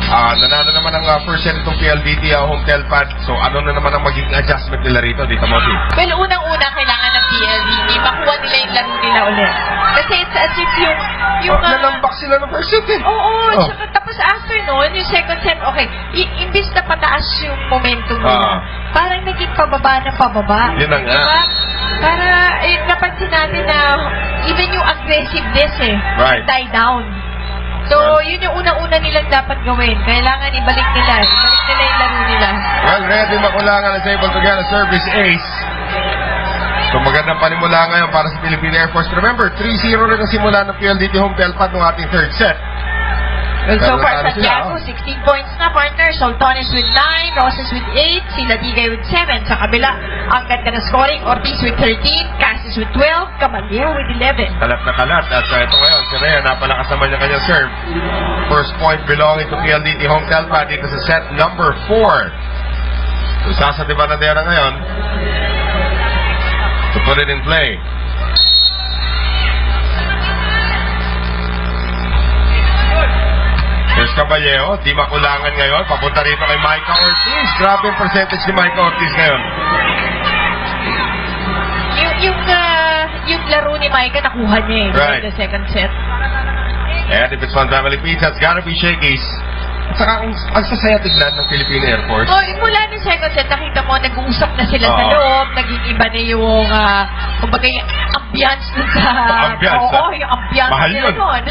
Nanalo naman ang first set itong PLDT home telpad. So ano na naman ang magiging adjustment nila rito, Dito Moti? Well, unang-una kailangan ng PLDT makuha nila yung laro nila ulit. Kasi it's as if yung nanambak sila ng first set eh. Oo, tsaka tapos after noon, yung second set, okay, imbis na pataas yung momentum nila, parang naging pababa na pababa. Yun na nga. Diba? Para, napansin natin na even yung aggressiveness die down. So, yun yung unang-una nilang dapat gawin. Kailangan ibalik nila yung laro nila. Well, ready Makulangan is able to get a service ace. So, magandang panimula ngayon para sa Philippine Air Force. Remember, 3-0 rin ang simula ng PLDT home telpad ng ating third set. Well, so far, Santiago, 16 points na, partner. Soltones with 9, Roses with 8, Siladigay with 7. Sa kabila, ang ganda na scoring, Ortiz with 13, Cassis with 12, Caballero with 11. Kalat na kalat. At ito ngayon, si Rhea, napalakas naman niya kanyang serve. First point belonging to PLDT home telpad dito sa set number 4. So, Sasa de Banadera ngayon to put it in play. Here's Caballero, di makulangan ngayon. Papunta rito kay Micah Ortiz. Grabe yung percentage ni Micah Ortiz ngayon. Yung laro ni Micah, nakuha niya right. The second set. And if it's Fun Family Pizza, it's gotta be Shakey's. At saka ang sasaya tignan ng Philippine Air Force. Mula ng second set, nakita mo, nag-uusap na sila sa loob, naging iba na yung, kumbaga yung ambiance dun sa... Ambiance? yung ambiance mahal nila yun. doon.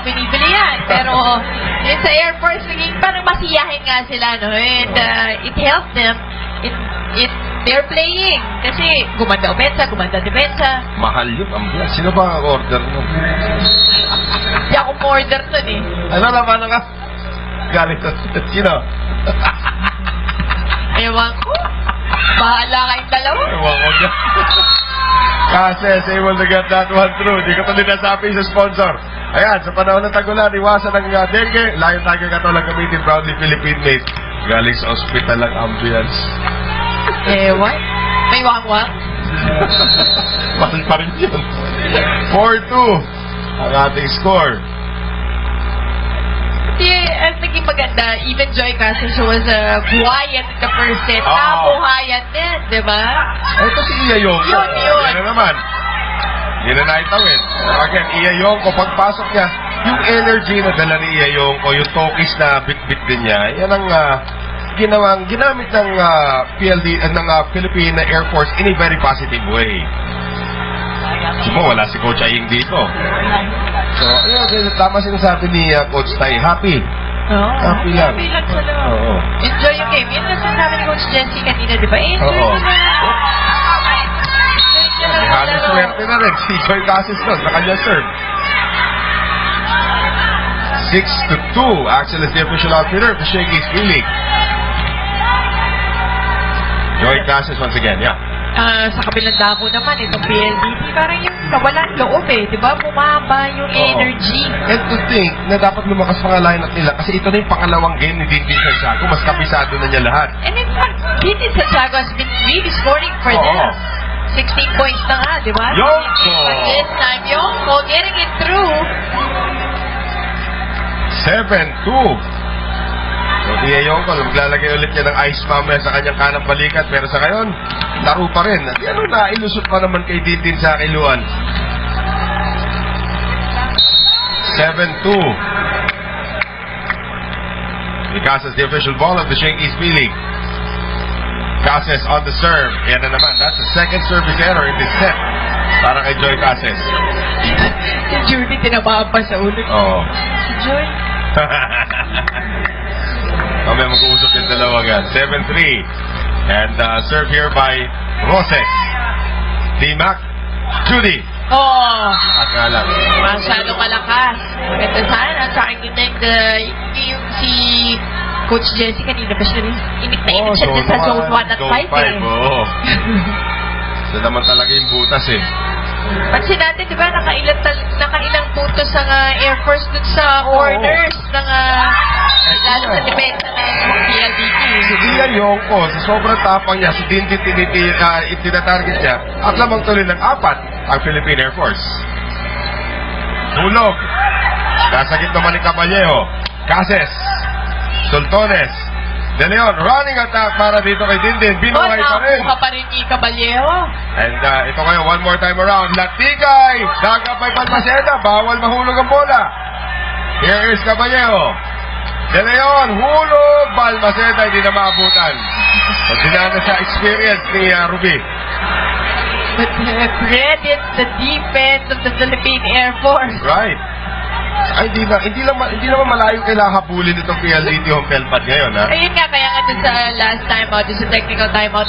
binibili yan. Pero, yun sa Air Force, naging parang masiyahin nga sila, no? And it helped them in their playing. Kasi gumanda opensa, gumanda depensa. Mahal yun, ambiance. Sino ba ang order mo? Hindi ako order nun eh. Ano naman ka? Galing sa sino? Ewan ko. Bahala kayong dalawa. Ewan ko dyan. Kasi able to get that one through. Di ko ito dinasabi sa sponsor. Ayan, sa panahon ng tagulan, iwasan ng dengue. Layon tayo katolang gamitin proudly Philippine made. Galing sa ospital ang ambience. Ewan? May wang-wang? Mahal pa rin yun. 4-2 ang ating score. Ang naging maganda, even Joy Casas was quiet in the first set. Nabuhayan din, di ba? Ito si Iya Yongko. Yun. Yan na naman. Yun na naitawin. Again, Iya Yongko, pagpasok niya, yung energy na dala ni Iya Yongko, yung tokis na bit-bit din niya, yan ang ginamit ng Philippine Air Force in a very positive way. Simo, wala si Coach Aying dito. So, tama sinasabi ni Coach Tay, happy. Happy lang. Happy lang sila. Enjoy yung game. Yun na sinasabi ni Coach Jessie kanina, di ba? Enjoy na. May halos swerte na rin. Si Joy Casas doon, sa kanya serve. 6-2. Axel is the official outfitter for Shakey's League. Joy Casas once again, sa kabilang dako naman, itong PLDT, parang yung kawalan loob di ba? Bumaba yung energy. And to think na dapat lumakas pa nga lineup nila kasi ito na yung pangalawang game ni Dintin Santiago. Mas kabisado na niya lahat. And in fact, Dintin Santiago has been really scoring for them. 16 points na nga, di ba? Yongko! But this time, Yongko getting it through. 7-2. So, Iya Yongko, maglalagay ulit niya ng ice mamaya sa kanyang kanang balikat. Pero sa ngayon, laro pa rin. At ano na, ilusot pa naman kay Dintin sa kiluan. 7-2. Casas the official ball of the Shakey's League. Casas on the serve. Yan na naman. That's the second service error in this set. Para kay Joy Casas. Si Judy, tinabahan pa sa ulit. Si Joy. Kami mag-uusap yung dalawa agad. 7-3. And serve here by Roses. D-Mac. Judy. At nga lang. Masyadong malakas. Maganda sana. Sa akin yung yung si Coach Jessie kanina pa siya rin. Init siya sa zone 1 at 5 Ito naman talaga yung butas Pansin natin, di ba, nakailang puntos ang Air Force dun sa corners ng lalo sa depensa ng PLDT. Si Iya Yongko, sa sobrang tapang niya, si Dintin tinatarget niya, at lamang tuloy ng 4 ang Philippine Air Force. Hulog. Nasagit naman ni Caballero. Cases. Sultones. De Leon, running attack para dito kay Dindin. Binuhay pa rin. Nakuha pa rin ni Caballero. And ito kayo, one more time around. Latigay! Nagapay Balmaceda. Bawal mahulog ang bola. Here is Caballero. De Leon, hulog. Balmaceda, hindi na maabutan. So, dinana sa experience ni Ruby. But credit the defense of the Philippine Air Force. Right. Ay, hindi naman malayo kailangan habulin itong PLDT home field pad ngayon, ha? Ayun nga, kaya nga dun sa last timeout, dun sa technical timeout,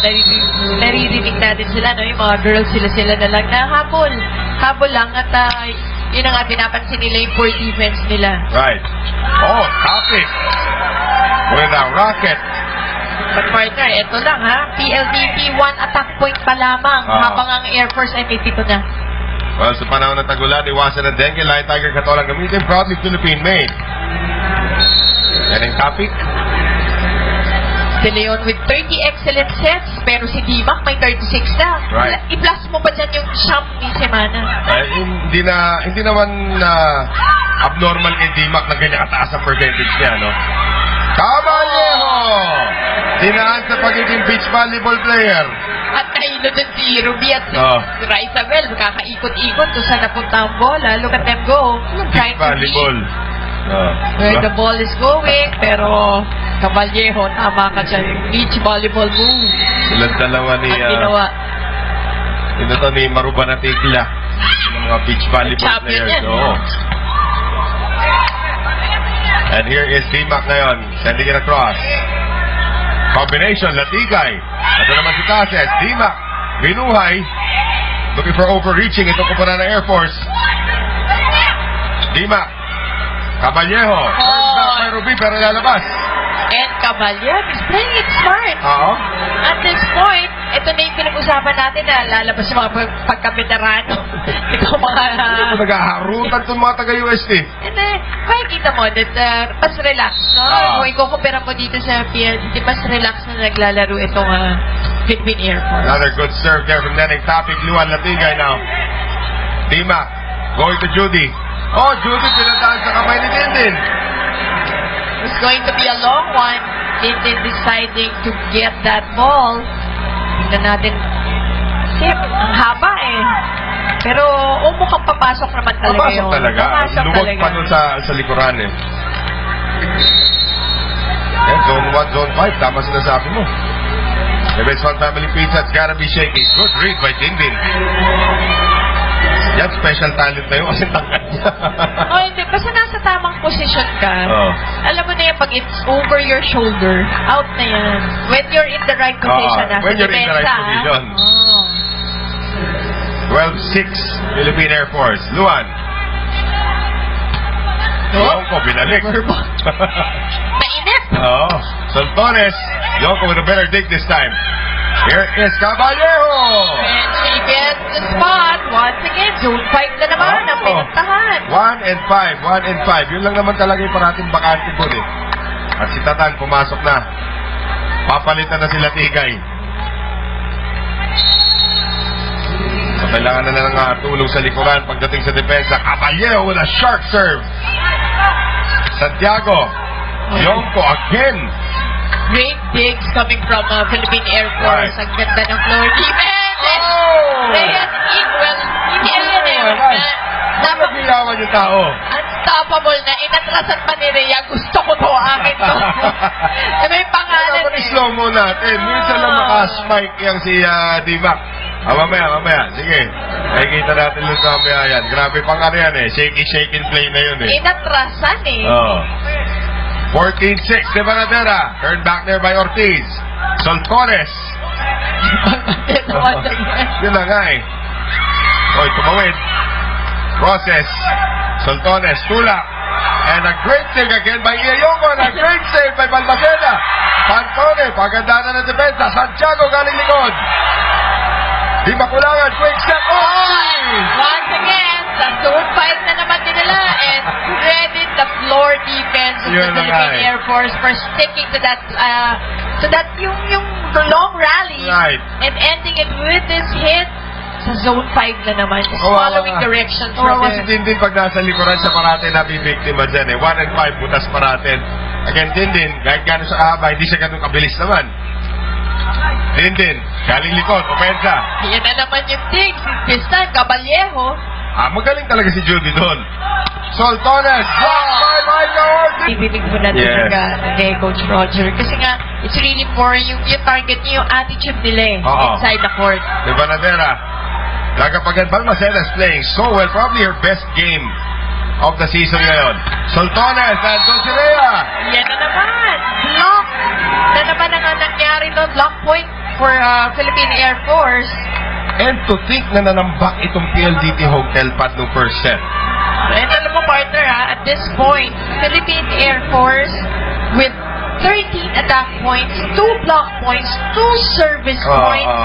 naririnig natin sila, no? Yung mga girls, sila na lang na habol lang, at yun ang nga, pinapansin nila yung poor defense nila. Right. Oh, topic. With a rocket. But partner, eto lang ha, PLDT 1 attack point pa lamang, habang ang Air Force ay may 7 na. Well, sa panahon ng tagulan, iwasan ng dengue, Lion Tiger Katolang gamitin, proudly Philippine-made. Yan ang topic. De Leon with 30 excellent sets, pero si Dimac may 36 na. Right. I-plus mo ba dyan yung champ ni Semana? Hindi naman abnormal kay Dimac na ganyan kataas ang percentage niya, no? Caballero! Dinaan sa pagiging beach volleyball player. At nahilo din si Ruby at si Raisabel. Kakaikot-ikot to sa napunta ang bola. Look at them go. Beach volleyball. Where the ball is going. Pero Caballero, tama ka dyan. Beach volleyball move. Silang dalawa ni... Ang ginawa. Ito to ni Maruban at Ikla. Yung mga beach volleyball players. Oo. And here is Dimac ngayon. Sending it across. Combination, Latigay. Ito naman si Cases. Dimac. Binuhay. Looking for overreaching. Itong kumpara ng Air Force. Dimac. Caballero. Turns back by Ruby pero lalabas. And Caballero is playing it smart. At this point, ito na yung pinag-usapan natin na lalabas yung mga pagka-veterano. Ito mga... Naghaharutan itong mga taga-UST. And makikita mo that mas relax, no? Kung ikukumpira mo dito sa PLDT, mas relax na naglalaro itong Philippine Air Force. Another good serve there from Neneng Topic. Luan Latigay now. Dimac. Going to Judy. Oh, Judy pinadaan sa kamay ni Dindin. It's going to be a long one. Dindin deciding to get that ball. Tingnan natin. Sip, ang haba eh. Pero mukhang papasok naman talaga yun. Papasok talaga. Luwag pa nun sa likuran eh. Zone 1, Zone 5. Tama sinasabi mo. The best one family pizza, it's gotta be shaky. Good read by Dindin. Yan, special talent na yun kasi tangkad niya. Hindi. Basta nasa tamang posisyon ka. Alam mo na yan, pag it's over your shoulder, out na yan. When you're in the right position. When you're in the right position. 12-6, Philippine Air Force. Luan. Yonko, binalik. Mainit. Sultones. Yonko with a better dig this time. Here is Caballero. And she gets the spot. Once again, Zone 5 na naman ang pinuntahan. 1 and 5. Yun lang naman talaga yung parating bakante po eh. At si Tatan pumasok na. Papalitan na sila Tigay. So, kailangan na ng tulong sa likuran pagdating sa depensa. Caballero with a sharp serve. Santiago. Yonko again. Great digs coming from Philippine Air Force. Ang ganda ng floor defense. Reyes equal. Hindi Napag-ilawan yung tao. Unstoppable na. Inatrasan pa ni Rhea. Gusto ko to. Akin to. May pangalan eh. Slow mo natin. Minsan lang maka-spike yung si Dimac. Mamaya. Sige. Nakikita natin lang sa mamaya yan. Grabe pang ano yan eh. Shaky play na yun eh. Inatrasan eh. 14-6, De Banadera. Turned back there by Ortiz. Soltones. Yun na nga eh. Tumawid. Process. Soltones. Tulak. And a great save again by Iayongo. And a great save by Balmaceda. Pantone. Paganda na ng depensa. Santiago galing likod. Di makulangan. Quick step. Once again, sa zone 5 na naman din nila. And credit the floor defense of the Philippine Air Force for sticking to that yung long rally. Right. And ending it with this hit. sa zone 5 na naman. Just following directions from Kawawa si Dindin pag nasa likuran siya parate nabibiktima dyan eh. 1 and 5, butas paratin. Again, Dindin, kahit gano'n sa haba, hindi siya gano'n kabilis naman. Dindin, galing likod, opensa. Yan na naman yung thing. This time, Caballejo. Magaling talaga si Judy doon. Soltones, blocked by Michael Ortiz. Ibibig mo na talaga kay Coach Roger. Kasi nga, it's really more yung target niya, yung attitude nila inside the court. De Vanadera. Nagkapagan Balmacedas playing so well. Probably her best game of the season ngayon. Soltones and Dulcinea. Yan na naman. Block. Na naman ang nangyari doon. Block point for Philippine Air Force. And to think na nanambak itong PLDT Hotel pad no first set. And alam mo, partner, at this point, Philippine Air Force with 13 attack points, 2 block points, 2 service points.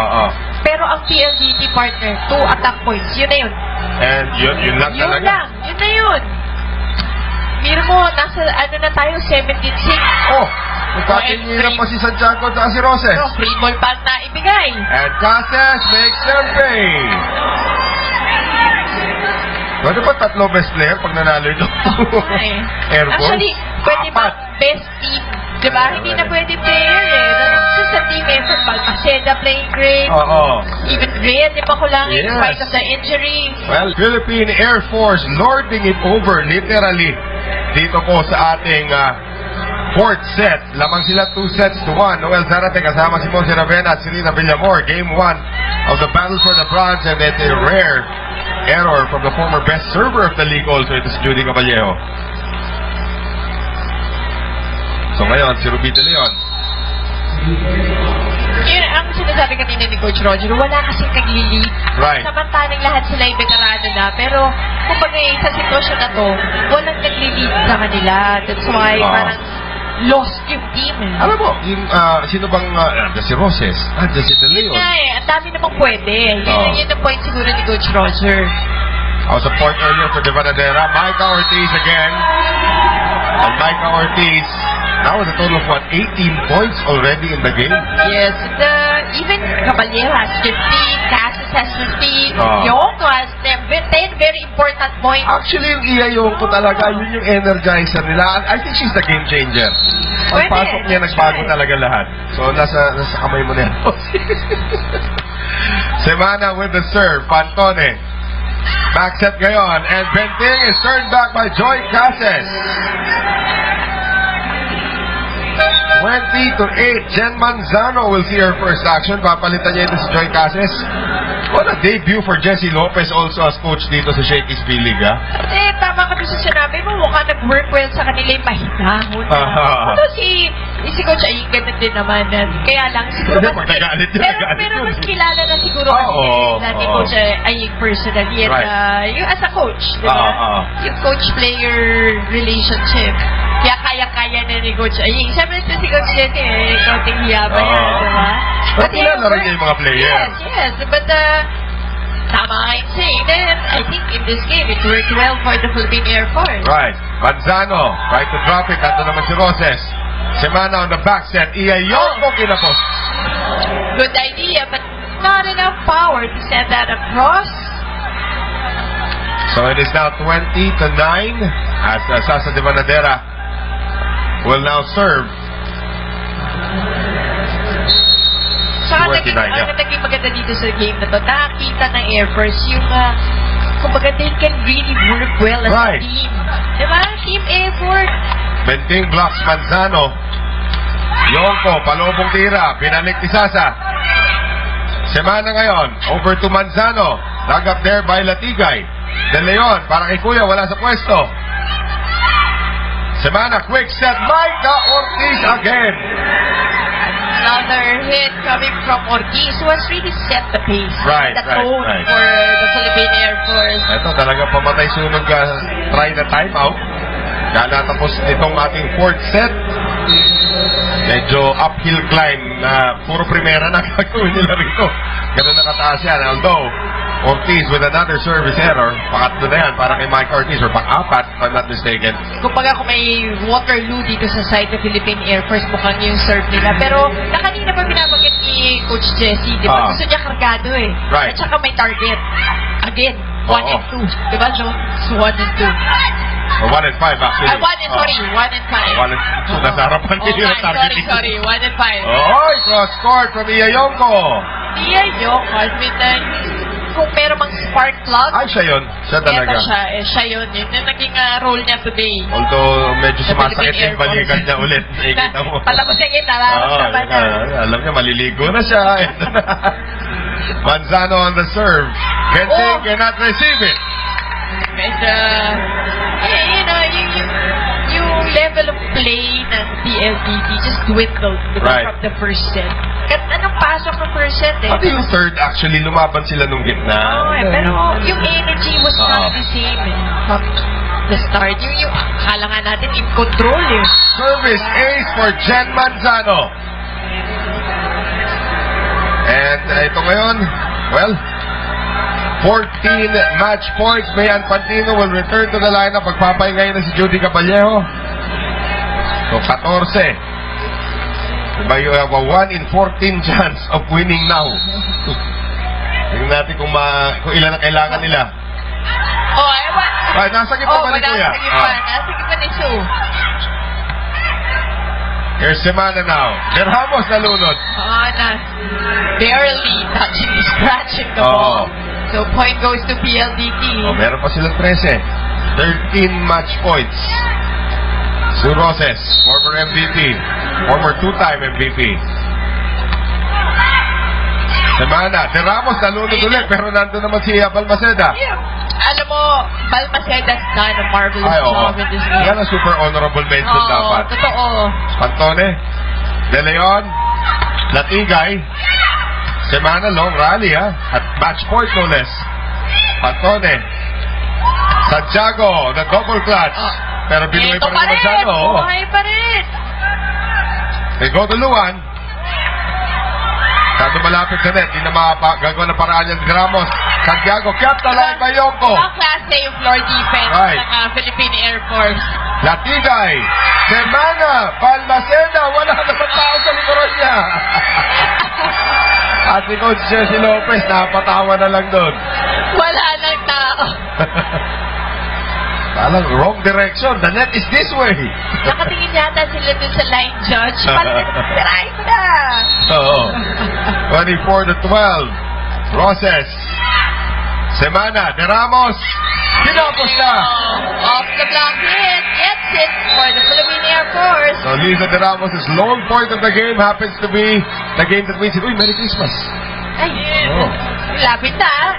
Pero ang PLDT, partner, 2 attack points. Yun na yun. And yun lang talaga. Yun na yun. Mira mo, nasa na tayo, 17-6. Nagkatinira pa si Santiago at si Roses. Free ball pa na ibigay. And Casas makes them pay. Pwede ba 3 best player pag nanalo ito? Air Force? Actually, pwede ba best team? Diba? Hindi na pwede player eh. Sa team effort, Balmaceda playing great. Even Rhea, di ba ko lang in spite of the injury. Well, Philippine Air Force lording it over literally dito po sa ating fourth set. Lamang sila 2-1. Noel Zarate kasama si Monse Ravena at Serena Villamor. Game 1 of the battle for the bronze, and it's a rare error from the former best server of the league also. Ito si Judy Caballejo. So ngayon, si Ruby De Leon. Yun, ang sinasabi kanina ni Coach Roger, wala kasing nag-lead. Right. Samantalang lahat sila ay veterano na. Pero, kumbaga sa sitwasyon na to, walang nag-lead sa kanila. That's why, parang lost yung team. Alam mo, yung, sino bang, si Roses, si De Leon. Yun nga ang dami namang pwede. Yun ang point siguro ni Coach Roger. I was a point earlier for De Vanadera. Micah Ortiz again. And Micah Ortiz, now with a total of 18 points already in the game. Yes, even Caballejo has 15, Casas has 15, Yonko has 10 very important points. Actually, yung Iya Yonko talaga, yun yung energizer nila. I think she's the game changer. Ang pasok niya, nagbago talaga lahat. So, nasa kamay mo na yan. Semana with the serve, Pantone. Back set ngayon, and Benting is turned back by Joy Casas. 20-8, Jen Manzano will see her first action. Papalitan niya ito si Joy Casas. What a debut for Jessie Lopez also as coach dito sa Shakey's B-League, tama ka doon sa sinabi mo, mukhang nag-work well sa kanila yung mahinahon. Ito si Coach Aying ganun din naman. Kaya lang, siguro pero mas kilala na siguro ni Coach Aying personally at yung as a coach, diba? Yung coach-player relationship. Kaya kaya-kaya na ni Coach Aying. Siyempre ito si Coach Jessie, konting hiyaba yan, diba? But kilala rin niya yung mga player. Yes, but tama I'm saying that I think in this game it worked well for the Philippine Air Force. Right. Manzano, right to drop it. Ito naman si Roses. Semana on the back set. Iya Yonko kinapos. Good idea, but not enough power to send that across. So it is now 20-9 as Sasa De Vanadera will now serve. Saka naging maganda dito sa game na to, nakakita ng Air Force yung kumbaga they can really work well as a team. Diba? Team effort. Benting blocks Manzano. Yonko, palobong tira. Pinalik ni Sasa. Semana ngayon, over to Manzano. Dug up there by Latigay. De Leon, para kay Kuya, wala sa pwesto. Semana, quick set. Micah Ortiz again. Another hit coming from Ortiz who has really set the pace. The tone for the Philippine Air Force. Ito talaga pamatay sunog try na timeout. Natapos nitong ating fourth set. Medyo uphill climb na puro primera na gagawin nila rito. Ganun nakataas yan. Although, Ortiz with another service error. Pangatlo na yan para kay Mike Ortiz or pang-apat, if I'm not mistaken. Kumbaga kung may Waterloo dito sa side ng Philippine Air Force, mukhang yung serve nila. Pero kanina pa binabanggit ni Coach Jesse, di ba? Gusto niya kargado eh. Right. At saka may target. Again, 1 and 2. Di ba, Jones? 1 and 2. Or 1 and 5 actually. 1 and, sorry, 1 and 5. 1 and 2. Nasa harapan niyo yung targeting. Sorry, 1 and 5. Oy, cross court from Iyayongko. Iyayongko, kung meron mang spark plug. Ay, siya yun. Siya talaga. Ito siya, siya yun. Yun yung naging role niya today. Although, medyo Sa sumasakit Philippine yung balikan niya ulit. Nakikita mo. Palabas niya yung nararamdaman niya. Alam niya, maliligo na siya. Manzano on the serve. Cannot receive it. Medyo, you know, yung level of play ng PLDT just dwindled from the first set. At anong pasok ng first set eh? Pati yung third actually, lumaban sila nung gitna. Pero yung energy was not the same from the start. Yung akala nga natin in control eh. Service ace for Jen Manzano. And ito ngayon, well, 14 match points. Mayan Pantino will return to the lineup. Magpapahingayin na si Judy Caballero. So, 14. Diba, you have a 1 in 14 chance of winning now. Tingnan natin kung ilan ang kailangan nila. Ay, nasa gitna ba ni Kuya? Nasa gitna ni Sue. Here's Semana now. Ramos nalunod. Barely touching, scratching the ball. So, point goes to PLDT. Meron pa silang 13. 13 match points. Sue Roses, former MVP. Former two-time MVP. Semana. Ramos nalunod ulit, pero nandun naman si Balmaceda. Alam mo, Balmaceda's done a marvelous job in this game. Yan ang super honorable mention dapat. Totoo. Pantone, De Leon, Latigay, Semana long rally at match point no less. Pantone, Santiago, the double clutch. Pero binuhay pa rin naman siya, Buhay pa rin. They go to Luan. Kado malapit sa net, hindi na magagawa na paraan yan. Ramos, Santiago, Captain lang Iyayongko. Ang klase yung floor defense ng Philippine Air Force. Latigay, Semana, Balmaceda, wala naman tao sa likuran niya. At si Coach Jesse Lopez, napatawa na lang doon. Wala lang tao. Parang wrong direction. The net is this way. Nakatingin yata sila dun sa line judge. Tirahin mo na. Oo. 24-12. Roses. Semana. De Ramos. Kinapos na. Off the block hit. Gets it for the Philippine Air Force. So Liza De Ramos' lone point of the game happens to be the game that wins it. Uy, Merry Christmas. Ay, lapit na.